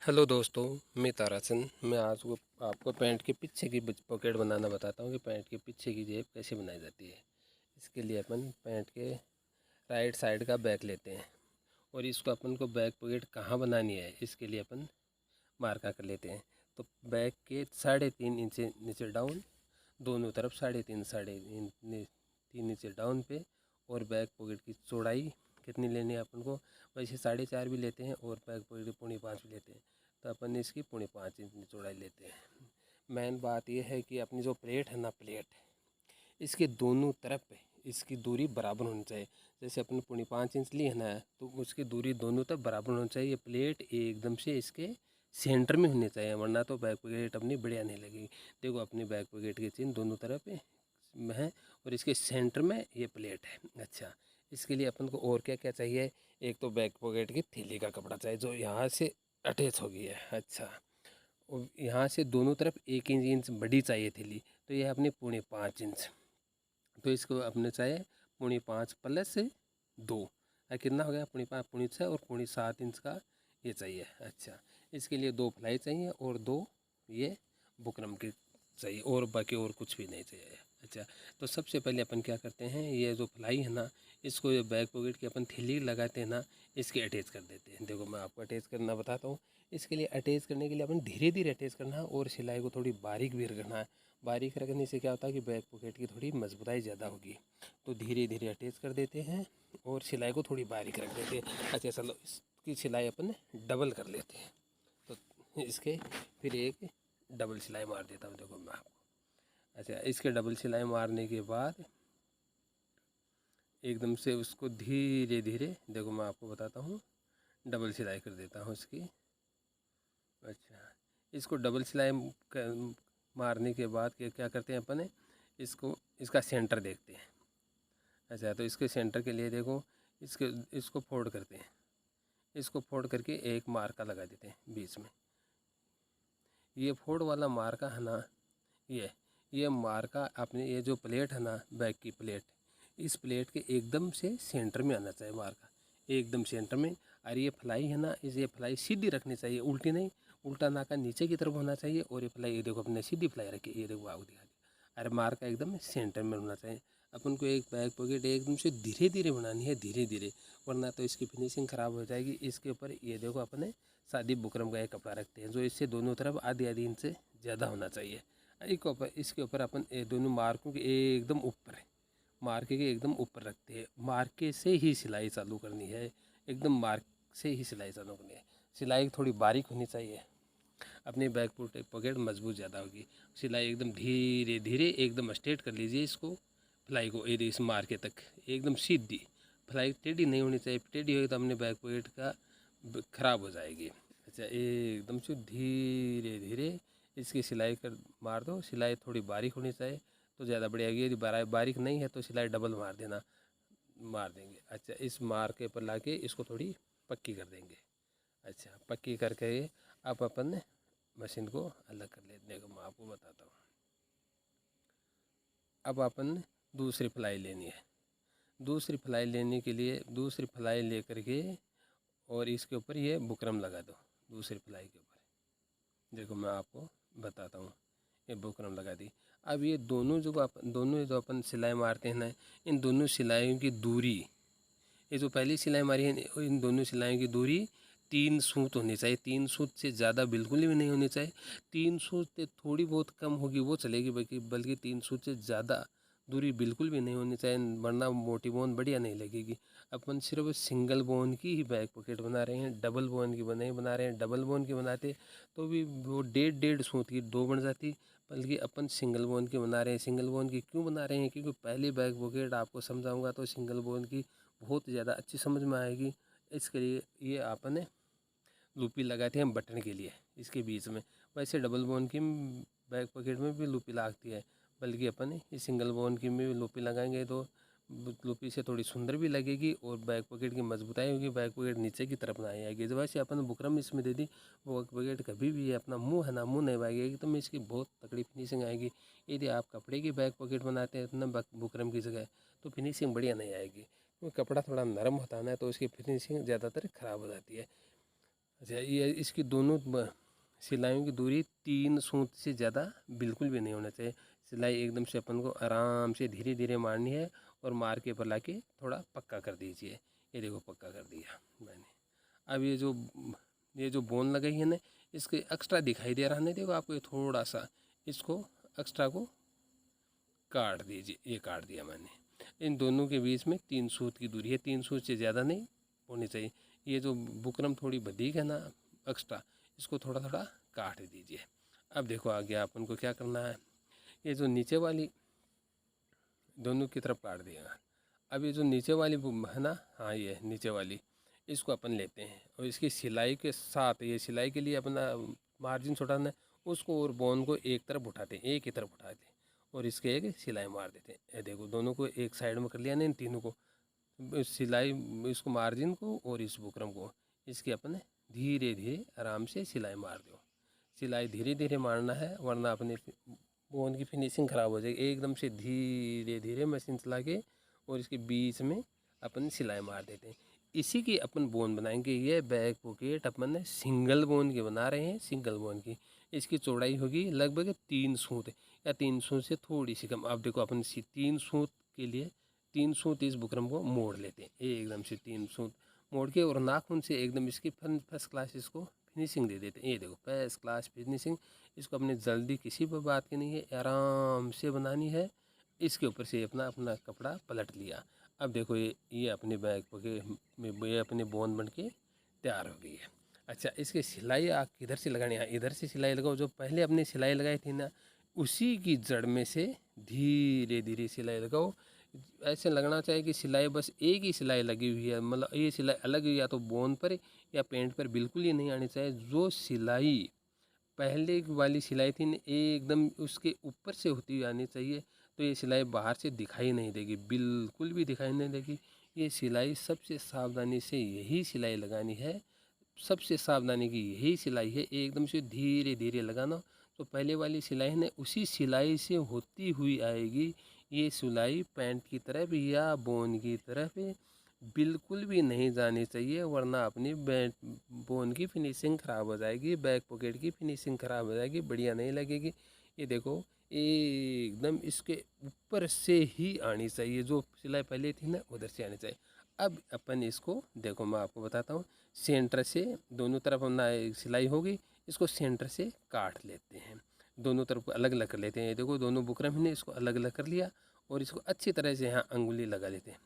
Hello दोस्तों, मैं ताराचंद। मैं आज आपको पैंट के पीछे की पॉकेट बनाना बताता हूँ कि पैंट के पीछे की जेब कैसे बनाई जाती है। इसके लिए अपन पैंट के राइट साइड का बैक लेते हैं और इसको अपन को बैक पॉकेट कहाँ बनानी है इसके लिए अपन मार्का कर लेते हैं। तो बैक के 3.5 इंच नीचे डाउन, दोनों तरफ 3.5 नीचे डाउन पे, और बैक पॉकेट की चौड़ाई कितनी लेनी है अपन को। वैसे 4.5 भी लेते हैं और बैक पॉकेट की 4.5 भी लेते हैं, तो अपन इसकी 4.5 इंच चौड़ाई लेते हैं। मेन बात यह है कि अपनी जो प्लेट है ना, प्लेट इसके दोनों तरफ इसकी दूरी बराबर होनी चाहिए। जैसे अपन 4.5 इंच ली है ना, तो उसकी दूरी दोनों तरफ बराबर होनी चाहिए। प्लेट एकदम से इसके सेंटर में होनी चाहिए, वरना तो बैक पॉकेट अपनी बढ़िया नहीं लगेगी। देखो अपनी बैक पॉकेट के चिन्ह दोनों तरफ में है और इसके सेंटर में ये प्लेट है। अच्छा, इसके लिए अपन को और क्या क्या चाहिए। एक तो बैक पॉकेट की थैली का कपड़ा चाहिए जो यहाँ से अटैच हो गई है। अच्छा, और यहाँ से दोनों तरफ 1 इंच बड़ी चाहिए थैली, तो यह अपनी 4.5 इंच। तो इसको अपने चाहिए 4.5 प्लस 2, कितना हो गया 4.5 4.6 और 4.7 इंच का ये चाहिए। अच्छा, इसके लिए 2 फ्लाई चाहिए और 2 ये बुकरम की चाहिए, और बाकी और कुछ भी नहीं चाहिए। अच्छा, तो सबसे पहले अपन क्या करते हैं, ये जो फ्लाई है ना, इसको ये बैक पॉकेट की अपन थैली लगाते हैं ना, इसके अटैच कर देते हैं। देखो मैं आपको अटैच करना बताता हूँ। इसके लिए अटैच करने के लिए अपन धीरे धीरे अटैच करना है और सिलाई को थोड़ी बारीक भी रखना है। बारीक रखने से क्या होता है कि बैक पॉकेट की थोड़ी मजबूताई ज़्यादा होगी। तो धीरे धीरे अटैच कर देते हैं और सिलाई को थोड़ी बारीक रख देते हैं। अच्छा चलो, इसकी सिलाई अपन डबल कर लेते हैं। तो इसके फिर एक डबल सिलाई मार देता हूँ, देखो मैं आपको। अच्छा, इसके डबल सिलाई मारने के बाद एकदम से उसको धीरे धीरे, देखो मैं आपको बताता हूँ, डबल सिलाई कर देता हूँ इसकी। अच्छा, इसको डबल सिलाई मारने के बाद क्या करते हैं अपन, इसको इसका सेंटर देखते हैं। अच्छा, तो इसके सेंटर के लिए देखो, इसको फोल्ड करते हैं। इसको फोल्ड करके एक मार्का लगा देते हैं बीच में। ये फोल्ड वाला मार्का है ना, ये मार्का अपने ये जो प्लेट है ना, बैक की प्लेट, इस प्लेट के एकदम से सेंटर में आना चाहिए मार्का, एकदम सेंटर में। और ये फ्लाई है ना, ये फ्लाई सीधी रखनी चाहिए, उल्टी नहीं। उल्टा नाका नीचे की तरफ होना चाहिए और ये फ्लाई, ये देखो अपने सीधी फ्लाई रखी, ये देखो आपको दिखा दिया। अरे मार्का एकदम सेंटर में होना चाहिए। अपन को एक बैक पॉकेट एकदम से धीरे धीरे बनानी है, धीरे धीरे, वरना तो इसकी फिनिशिंग ख़राब हो जाएगी। इसके ऊपर ये देखो अपने शादी बुकरम का एक कपड़ा रखते हैं जो इससे दोनों तरफ आधी आधी इंच से ज़्यादा होना चाहिए। इसके ऊपर अपन दोनों मार्कों के एकदम ऊपर, मार्के के एकदम ऊपर रखते हैं। मार्के से ही सिलाई चालू करनी है, एकदम मार्क से ही सिलाई चालू करनी है। सिलाई थोड़ी बारीक होनी चाहिए, अपनी बैक पॉकेट मजबूत ज़्यादा होगी। सिलाई एकदम धीरे धीरे एकदम स्ट्रेट कर लीजिए इसको, फ्लाई को इस मार्के तक एकदम सीधी। फ्लाई टेढ़ी नहीं होनी चाहिए, टेढ़ी होगी तो अपने बैक पॉकेट का ख़राब हो जाएगी। अच्छा, एकदम से धीरे धीरे इसकी सिलाई कर मार दो। सिलाई थोड़ी बारीक होनी चाहिए तो ज़्यादा बढ़िया होगी। यदि बारीक नहीं है तो सिलाई डबल मार देना, मार देंगे। अच्छा, इस मार्के पर लाके इसको थोड़ी पक्की कर देंगे। अच्छा, पक्की करके अब अपन मशीन को अलग कर लेते हैं। मैं आपको बताता हूँ। अब अपन दूसरी फ्लाई लेनी है। दूसरी फ्लाई लेने के लिए दूसरी फ्लाई ले करके और इसके ऊपर ये बुकरम लगा दो। दूसरी फ्लाई के ऊपर देखो मैं आपको बताता हूँ, ये बुकरम लगा दी। अब ये दोनों जो अपन सिलाई मारते हैं ना, इन दोनों सिलाइयों की दूरी, ये जो पहली सिलाई मारी है, इन दोनों सिलाइयों की दूरी 3 सूत होनी चाहिए। 3 सूत से ज़्यादा बिल्कुल भी नहीं होनी चाहिए। 3 सूत से थोड़ी बहुत कम होगी वो चलेगी, बल्कि 3 सूत से ज़्यादा दूरी बिल्कुल भी नहीं होनी चाहिए, वरना मोटी बोन बढ़िया नहीं लगेगी। अपन सिर्फ सिंगल बोन की ही बैक पॉकेट बना रहे हैं, डबल बोन की नहीं बना रहे हैं। डबल बोन की बनाते तो भी वो 1.5 सूत की 2 बन जाती, बल्कि अपन सिंगल बोन की बना रहे हैं। सिंगल बोन की क्यों बना रहे हैं, क्योंकि पहली बैक पॉकेट आपको समझाऊंगा तो सिंगल बोन की बहुत ज़्यादा अच्छी समझ में आएगी। इसके लिए ये आपने लूपी लगाते हैं बटन के लिए इसके बीच में। वैसे डबल बोन की बैक पॉकेट में भी लूपी लगती है, बल्कि अपन ये सिंगल बोन की में भी लूपी लगाएंगे तो लूपी से थोड़ी सुंदर भी लगेगी और बैक पॉकेट की मजबूताई होगी। बैक पॉकेट नीचे की तरफ ना आएगी। जब वैसे अपन बुकरम इसमें दे दी, वो बैक पॉकेट कभी भी अपना मुँह है ना, मुँह नहीं आएगी, तो इसकी बहुत तगड़ी फिनिशिंग आएगी। यदि आप कपड़े की बैक पॉकेट बनाते हैं ना बुकरम की जगह, तो फिनिशिंग बढ़िया नहीं आएगी, क्योंकि कपड़ा थोड़ा नरम होता है ना, तो उसकी फिनिशिंग ज़्यादातर ख़राब हो जाती है। अच्छा, ये इसकी दोनों सिलाइयों की दूरी 3 सूत से ज़्यादा बिल्कुल भी नहीं होना चाहिए। सिलाई एकदम से अपन को आराम से धीरे धीरे मारनी है और मार के ऊपर लाके थोड़ा पक्का कर दीजिए। ये देखो पक्का कर दिया मैंने। अब ये जो बोन लगाई है ना, इसके एक्स्ट्रा दिखाई दे रहा है ना, देखो आपको, ये थोड़ा सा इसको एक्स्ट्रा को काट दीजिए। ये काट दिया मैंने। इन दोनों के बीच में 3 सूत की दूरी है, 3 सूत से ज़्यादा नहीं होनी चाहिए। ये जो बुकरम थोड़ी बधिक है ना एक्स्ट्रा, इसको थोड़ा थोड़ा काट दीजिए। अब देखो आगे अपन को क्या करना है। ये जो नीचे वाली दोनों की तरफ काट दिया। अब ये जो नीचे वाली है ना, हाँ ये नीचे वाली, इसको अपन लेते हैं और इसकी सिलाई के साथ, ये सिलाई के लिए अपना मार्जिन छुटाना है उसको, और बोन को एक तरफ उठाते हैं, एक ही तरफ उठाते हैं और इसके एक सिलाई मार देते हैं। ये देखो दोनों को एक साइड में कर लिया ना, इन तीनों को सिलाई, इसको मार्जिन को और इस बुकरम को, इसके अपन धीरे धीरे आराम से सिलाई मार दो। सिलाई धीरे धीरे मारना है वरना अपने बोन की फिनिशिंग ख़राब हो जाएगी। एकदम से धीरे धीरे मशीन चला के और इसके बीच में अपन सिलाई मार देते हैं। इसी की अपन बोन बनाएंगे। ये बैक पॉकेट अपन सिंगल बोन की बना रहे हैं, सिंगल बोन की। इसकी चौड़ाई होगी लगभग 3 सूत या 3 सूत से थोड़ी सी कम। अब देखो अपन 3 सूत के लिए 3 सूत इस बुकरम को मोड़ लेते हैं, एकदम से 3 सूत मोड़ के और नाखून से एकदम इसकी फर्स्ट क्लास इसको फिनिशिंग दे देते हैं। ये देखो फर्स्ट क्लास फिनिशिंग। इसको अपने जल्दी किसी भी बात की नहीं है, आराम से बनानी है। इसके ऊपर से अपना अपना कपड़ा पलट लिया। अब देखो ये अपने बैक पॉकेट में ये अपनी बोन बन के तैयार हो गई है। अच्छा, इसकी सिलाई आप किधर से लगानी है, इधर से सिलाई लगाओ। जो पहले अपने सिलाई लगाई थी ना, उसी की जड़ में से धीरे धीरे सिलाई लगाओ। ऐसे लगना चाहिए कि सिलाई बस एक ही सिलाई लगी हुई है, मतलब ये सिलाई अलग या तो बोन पर या पेंट पर बिल्कुल ही नहीं आनी चाहिए। जो सिलाई पहले वाली सिलाई थी ना, एकदम उसके ऊपर से होती हुई आनी चाहिए। तो ये सिलाई बाहर से दिखाई नहीं देगी, बिल्कुल भी दिखाई नहीं देगी। ये सिलाई सबसे सावधानी से यही सिलाई लगानी है, सबसे सावधानी की यही सिलाई है। एकदम से धीरे धीरे लगाना। तो पहले वाली सिलाई है ना, उसी सिलाई से होती हुई आएगी। ये सिलाई पैंट की तरफ या बोन की तरफ बिल्कुल भी नहीं जानी चाहिए, वरना अपनी बोन की फिनिशिंग ख़राब हो जाएगी, बैक पॉकेट की फिनिशिंग ख़राब हो जाएगी, बढ़िया नहीं लगेगी। ये देखो एकदम इसके ऊपर से ही आनी चाहिए, जो सिलाई पहले थी ना उधर से आनी चाहिए। अब अपन इसको देखो, मैं आपको बताता हूँ। सेंटर से दोनों तरफ अपना सिलाई होगी, इसको सेंटर से काट लेते हैं, दोनों तरफ अलग अलग कर लेते हैं। ये देखो दोनों बुकरम ने इसको अलग अलग कर लिया और इसको अच्छी तरह से यहाँ अंगुली लगा लेते हैं।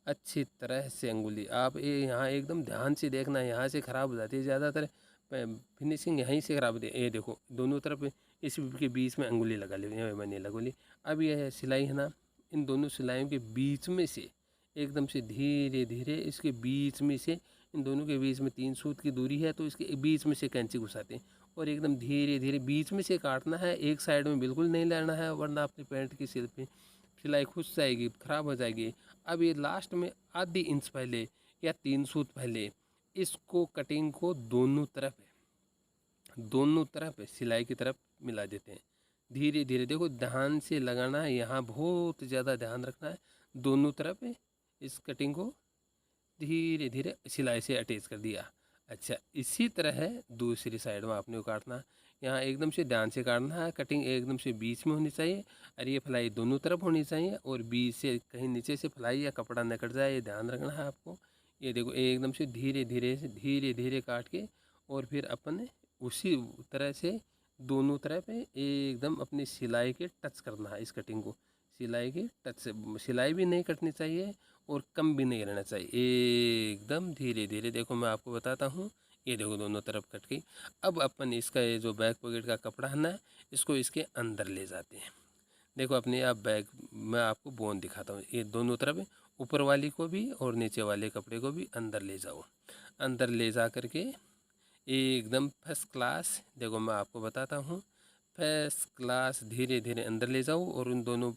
अच्छी तरह से अंगुली, आप ये यहाँ एकदम ध्यान से देखना, यहाँ से ख़राब हो जाती है ज़्यादातर फिनिशिंग, यहीं से ख़राब होती है। ये देखो दोनों तरफ इसके बीच में अंगुली लगा ली, मैंने लगोली। अब यह सिलाई है ना, इन दोनों सिलाइयों के बीच में से एकदम से धीरे धीरे इसके बीच में से, इन दोनों के बीच में 3 सूत की दूरी है, तो इसके बीच में से कैंची घुसाते हैं और एकदम धीरे धीरे बीच में से काटना है। एक साइड में बिल्कुल नहीं लेना है, वरना अपनी पैंट की सिलाई खुश जाएगी, ख़राब हो जाएगी। अब ये लास्ट में आधी इंच पहले या 3 सूत पहले इसको कटिंग को दोनों तरफ सिलाई की तरफ मिला देते हैं। धीरे धीरे देखो, ध्यान से लगाना है, यहाँ बहुत ज़्यादा ध्यान रखना है। दोनों तरफ इस कटिंग को धीरे धीरे सिलाई से अटैच कर दिया। अच्छा, इसी तरह है दूसरी साइड में आपने काटना। यहाँ एकदम से ध्यान से काटना है, कटिंग एकदम से बीच में होनी चाहिए और ये फलाई दोनों तरफ होनी चाहिए और बीच से कहीं नीचे से फलाई या कपड़ा न कट जाए, ये ध्यान रखना है आपको। ये देखो एकदम से धीरे धीरे काट के और फिर अपन उसी तरह से दोनों तरफ एकदम अपनी सिलाई के टच करना है इस कटिंग को। सिलाई के टच से सिलाई भी नहीं कटनी चाहिए और कम भी नहीं रहना चाहिए, एकदम धीरे धीरे। देखो मैं आपको बताता हूँ, ये देखो दोनों तरफ कट गई। अब अपन इसका ये जो बैक पॉकेट का कपड़ा है ना, इसको इसके अंदर ले जाते हैं। देखो अपने आप बैक, मैं आपको बोन दिखाता हूँ। ये दोनों तरफ ऊपर वाली को भी और नीचे वाले कपड़े को भी अंदर ले जाओ। अंदर ले जा करके एकदम फर्स्ट क्लास, देखो मैं आपको बताता हूँ, फर्स्ट क्लास धीरे धीरे अंदर ले जाओ और उन दोनों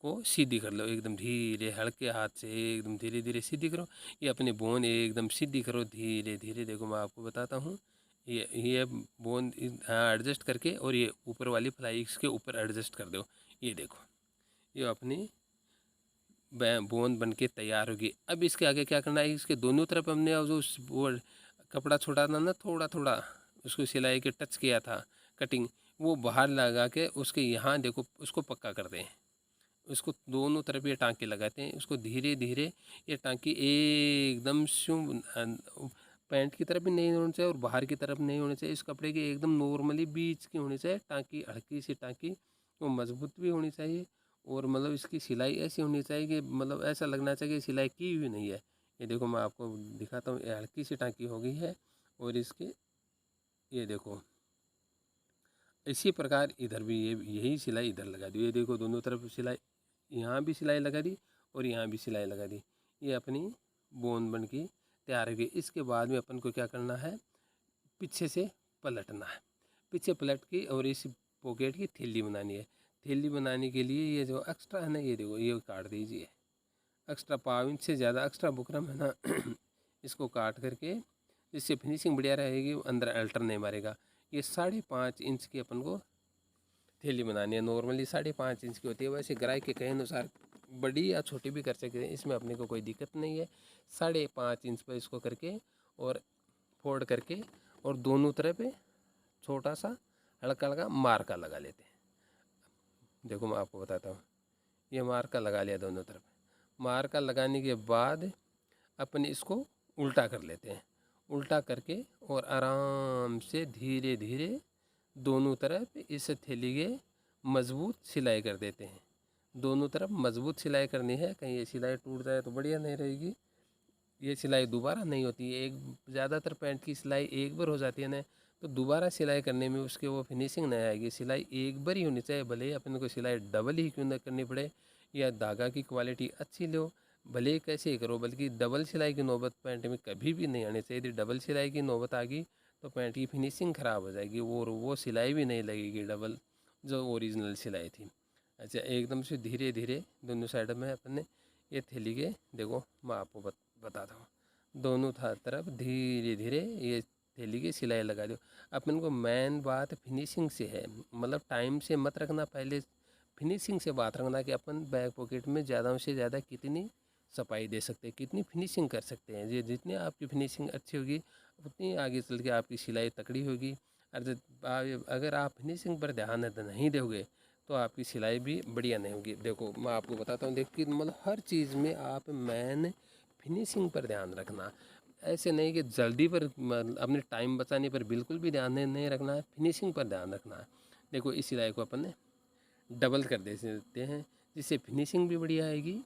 को सीधी कर लो। एकदम धीरे हल्के हाथ से एकदम धीरे धीरे सीधी करो। ये अपनी बोन एकदम सीधी करो धीरे धीरे। देखो मैं आपको बताता हूँ, ये बोन हाँ एडजस्ट करके और ये ऊपर वाली फ्लाई इसके ऊपर एडजस्ट कर दो। ये देखो ये अपनी बोन बन के तैयार होगी। अब इसके आगे क्या करना है, इसके दोनों तरफ हमने जो वो कपड़ा छोटा था ना, थोड़ा थोड़ा उसको सिलाई के टच किया था कटिंग, वो बाहर लगा के उसके यहाँ देखो उसको पक्का करते हैं। उसको दोनों तरफ ये टाँके लगाते हैं, उसको धीरे धीरे ये टाँकी एकदम पैंट की तरफ भी नहीं होनी चाहिए और बाहर की तरफ नहीं होनी चाहिए। इस कपड़े की एकदम नॉर्मली बीच की होनी चाहिए टाँकी, हल्की सी टाँकी, वो मजबूत भी होनी चाहिए और मतलब इसकी सिलाई ऐसी होनी चाहिए कि मतलब ऐसा लगना चाहिए कि सिलाई की हुई नहीं है। ये देखो मैं आपको दिखाता हूँ, ये हल्की सी टाँकी हो गई है और इसकी ये देखो इसी प्रकार इधर भी ये यही सिलाई इधर लगा दी। ये देखो दोनों तरफ सिलाई, यहाँ भी सिलाई लगा दी और यहाँ भी सिलाई लगा दी। ये अपनी बोन बन की तैयार हो गई। इसके बाद में अपन को क्या करना है, पीछे से पलटना है। पीछे पलट के और इस पॉकेट की थैली बनानी है। थैली बनाने के लिए ये जो एक्स्ट्रा है ना, ये देखो ये काट दीजिए। एक्स्ट्रा 1.5 इंच से ज़्यादा एक्स्ट्रा बुकरम है ना इसको काट करके, इससे फिनिशिंग बढ़िया रहेगी, अंदर अल्टर नहीं मारेगा। ये 5.5 इंच की अपन को थैली बनानी है। नॉर्मली 5.5 इंच की होती है, वैसे ग्राहक के कहे अनुसार बड़ी या छोटी भी कर सकते हैं, इसमें अपने को कोई दिक्कत नहीं है। 5.5 इंच पर इसको करके और फोल्ड करके और दोनों तरफ छोटा सा हल्का हल्का मार्का लगा लेते हैं। देखो मैं आपको बताता हूँ, ये मार्का लगा लिया दोनों तरफ। मार्का लगाने के बाद अपन इसको उल्टा कर लेते हैं। उल्टा करके और आराम से धीरे धीरे दोनों तरफ इस थैली के मज़बूत सिलाई कर देते हैं। दोनों तरफ मज़बूत सिलाई करनी है, कहीं ये सिलाई टूट जाए तो बढ़िया नहीं रहेगी। ये सिलाई दोबारा नहीं होती है। एक ज़्यादातर पैंट की सिलाई एक बार हो जाती है ना, तो दोबारा सिलाई करने में उसके वो फिनिशिंग नहीं आएगी। सिलाई एक बार ही होनी चाहिए, भले ही अपने को सिलाई डबल ही क्यों ना करनी पड़े, या धागा की क्वालिटी अच्छी लो, भले ही कैसे ही करो, बल्कि डबल सिलाई की नौबत पैंट में कभी भी नहीं आनी चाहिए। यदि डबल सिलाई की नौबत आ गई तो पैंट की फिनिशिंग ख़राब हो जाएगी, वो सिलाई भी नहीं लगेगी डबल जो ओरिजिनल सिलाई थी। अच्छा, एकदम से धीरे धीरे दोनों साइड में अपने ये थैली के देखो मैं आपको बताता हूँ, दोनों तरफ धीरे धीरे ये थैली की सिलाई लगा दो। अपन को मेन बात फिनिशिंग से है, मतलब टाइम से मत रखना, पहले फिनिशिंग से बात रखना कि अपन बैक पॉकेट में ज़्यादा से ज़्यादा कितनी सफाई दे सकते हैं, कितनी फिनिशिंग कर सकते हैं। ये जितनी आपकी फिनिशिंग अच्छी होगी उतनी आगे चल के आपकी सिलाई तकड़ी होगी। अगर आप फिनिशिंग पर ध्यान नहीं दोगे तो आपकी सिलाई भी बढ़िया नहीं होगी। देखो मैं आपको बताता हूँ, देखिए मतलब हर चीज़ में आप मैन फिनिशिंग पर ध्यान रखना। ऐसे नहीं कि जल्दी पर अपने टाइम बचाने पर बिल्कुल भी ध्यान नहीं रखना है, फिनिशिंग पर ध्यान रखना है। देखो इस सिलाई को अपन डबल कर देते हैं, जिससे फिनिशिंग भी बढ़िया आएगी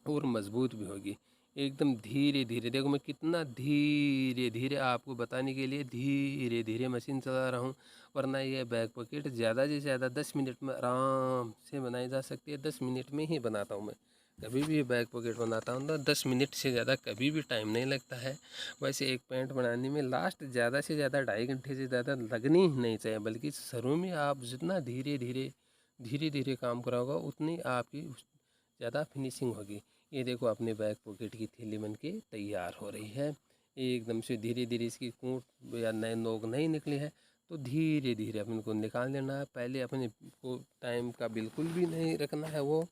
और मज़बूत भी होगी। एकदम धीरे धीरे, देखो मैं कितना धीरे धीरे आपको बताने के लिए धीरे धीरे मशीन चला रहा हूँ, वरना ये बैक पॉकेट ज़्यादा से ज़्यादा 10 मिनट में आराम से बनाई जा सकती है। 10 मिनट में ही बनाता हूँ मैं, कभी भी बैक पॉकेट बनाता हूँ तो 10 मिनट से ज़्यादा कभी भी टाइम नहीं लगता है। वैसे एक पैंट बनाने में लास्ट ज़्यादा से ज़्यादा 2.5 घंटे से ज़्यादा लगनी ही नहीं चाहिए, बल्कि शुरू में आप जितना धीरे धीरे काम कराओगे उतनी आपकी ज़्यादा फिनिशिंग होगी। ये देखो अपने बैक पॉकेट की थैली बन के तैयार हो रही है। एकदम से धीरे धीरे इसकी कूट या नए नोक नहीं निकली है तो धीरे धीरे अपन को निकाल देना है। पहले अपने को टाइम का बिल्कुल भी नहीं रखना है, वो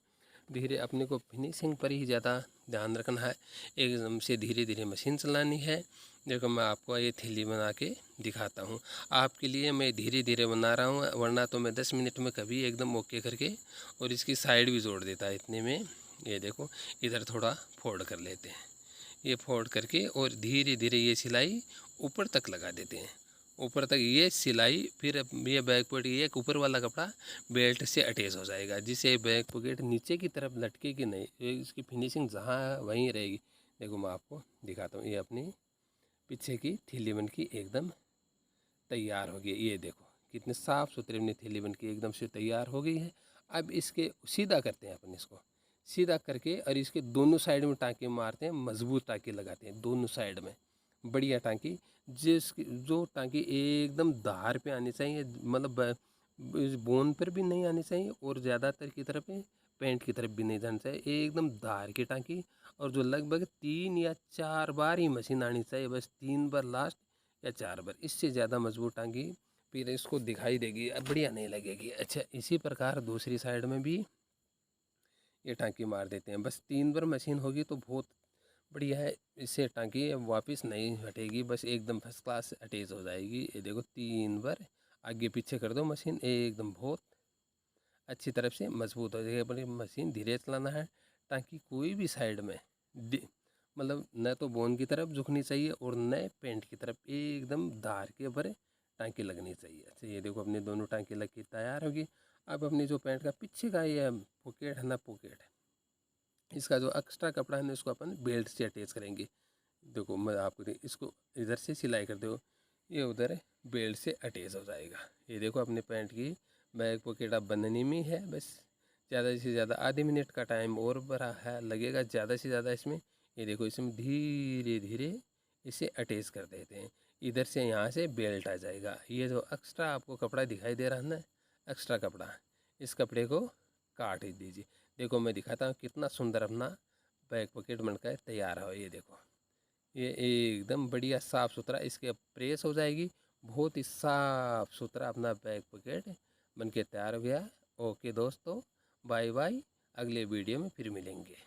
धीरे अपने को फिनिशिंग पर ही ज़्यादा ध्यान रखना है। एकदम से धीरे धीरे मशीन चलानी है। देखो मैं आपको ये थैली बना के दिखाता हूँ, आपके लिए मैं धीरे धीरे बना रहा हूँ, वरना तो मैं 10 मिनट में कभी एकदम ओके करके और इसकी साइड भी जोड़ देता है इतने में। ये देखो इधर थोड़ा फोल्ड कर लेते हैं, ये फोल्ड करके और धीरे धीरे ये सिलाई ऊपर तक लगा देते हैं। ऊपर तक ये सिलाई, फिर ये बैक पॉकेट ये ऊपर वाला कपड़ा बेल्ट से अटैच हो जाएगा, जिससे बैक पॉकेट नीचे की तरफ लटकेगी नहीं, इसकी फिनिशिंग जहाँ वहीं रहेगी। देखो मैं आपको दिखाता हूँ, ये अपनी पीछे की थैली बन की एकदम तैयार हो गई। ये देखो कितने साफ़ सुथरे अपनी थैली बन की एकदम से तैयार हो गई है। अब इसके सीधा करते हैं अपन, इसको सीधा करके और इसके दोनों साइड में टाँके मारते हैं, मजबूत टाँके लगाते हैं दोनों साइड में, बढ़िया टाँकी। जो टाँकी एकदम धार पे आनी चाहिए, मतलब इस बोन पर भी नहीं आनी चाहिए और ज़्यादातर की तरफ पेंट की तरफ भी नहीं जानी चाहिए, एकदम धार की टाँकी। और जो लगभग 3 या 4 बार ही मशीन आनी चाहिए, बस 3 बार लास्ट या 4 बार, इससे ज़्यादा मजबूत टाँकी फिर इसको दिखाई देगी, बढ़िया नहीं लगेगी। अच्छा, इसी प्रकार दूसरी साइड में भी ये टाँकी मार देते हैं। बस 3 बार मशीन होगी तो बहुत बढ़िया है। इससे टांकी अब वापस नहीं हटेगी, बस एकदम फर्स्ट क्लास अटैच हो जाएगी। ये देखो 3 बार आगे पीछे कर दो मशीन, एकदम बहुत अच्छी तरफ से मजबूत हो जाएगी। अपनी मशीन धीरे चलाना है ताकि कोई भी साइड में मतलब न तो बोन की तरफ झुकनी चाहिए और न पेंट की तरफ, एकदम धार के ऊपर टांकी लगनी चाहिए। अच्छा ये देखो अपनी दोनों टांकी लग के तैयार होगी। अब अपनी जो पेंट का पीछे का ये पॉकेट है ना, पॉकेट इसका जो एक्स्ट्रा कपड़ा है ना, इसको अपन बेल्ट से अटैच करेंगे। देखो मैं आपको इसको इधर से सिलाई कर दो, ये उधर बेल्ट से अटैच हो जाएगा। ये देखो अपने पैंट की बैक पॉकेट अब बनने में है। बस ज़्यादा से ज़्यादा आधे मिनट का टाइम और बड़ा है लगेगा ज़्यादा से ज़्यादा इसमें। ये देखो इसमें धीरे धीरे इसे अटैच कर देते हैं। इधर से यहाँ से बेल्ट आ जाएगा। ये जो एक्स्ट्रा आपको कपड़ा दिखाई दे रहा है ना, एक्स्ट्रा कपड़ा, इस कपड़े को काट ही दीजिए। देखो मैं दिखाता हूँ कितना सुंदर अपना बैक पॉकेट बनकर तैयार हो। ये देखो ये एकदम बढ़िया साफ़ सुथरा इसके प्रेस हो जाएगी। बहुत ही साफ़ सुथरा अपना बैक पॉकेट बनके तैयार हो गया। ओके दोस्तों, बाय बाय, अगले वीडियो में फिर मिलेंगे।